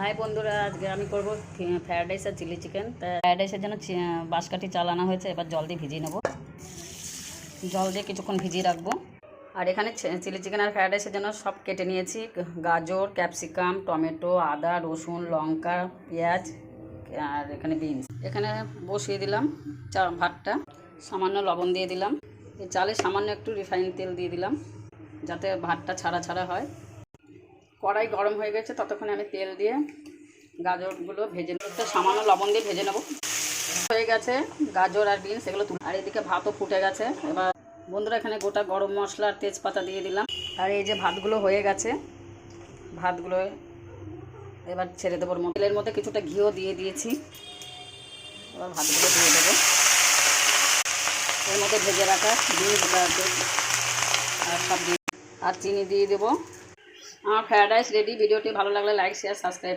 High বন্ধুরা, আজকে আমি করব ফ্রায়েড রাইস আর চিলি চিকেন। তাই ফ্রায়েড রাইসের জন্য বাঁশকাঠি চাল আনা হয়েছে। এবার জল দিয়ে ভিজিয়ে নেব, জল দিয়ে কিছুক্ষণ ভিজিয়ে রাখবো। আর এখানে চিলি চিকেন আর ফ্রায়েড রাইসের জন্য সব কেটে নিয়েছি। গাজর, ক্যাপসিকাম, টমেটো, আদা, রসুন, লঙ্কা, পেঁয়াজ আর এখানে বিনস। এখানে বসিয়ে দিলাম ভাতটা, সামান্য লবণ দিয়ে দিলাম। এই চালে সামান্য একটু রিফাইন তেল দিয়ে দিলাম যাতে ভাতটা ছাড়া ছাড়া হয়। কড়াই গরম হয়ে গেছে, ততক্ষণে আমি তেল দিয়ে গাজরগুলো ভেজে নেব। সামান্য লবণ দিয়ে ভেজে নেব। হয়ে গেছে গাজর আর বিনস, এগুলো আর এদিকে ভাতও ফুটে গেছে। এবার বন্ধুরা এখানে গোটা গরম মশলা আর তেজপাতা দিয়ে দিলাম। আর এই যে ভাতগুলো হয়ে গেছে, ভাতগুলো এবার ছেড়ে দেবো। তেলের মধ্যে কিছুটা ঘিও দিয়ে দিয়েছি। এবার ভাতগুলো দিয়ে দেবো। এর মধ্যে ভেজে রাখা বিনস, গাজর আর সব দিয়ে আর চিনি দিয়ে দেবো। আমার ফ্রায়েড রাইস রেডি। ভিডিওটি ভালো লাগলে লাইক, শেয়ার, সাবস্ক্রাইব।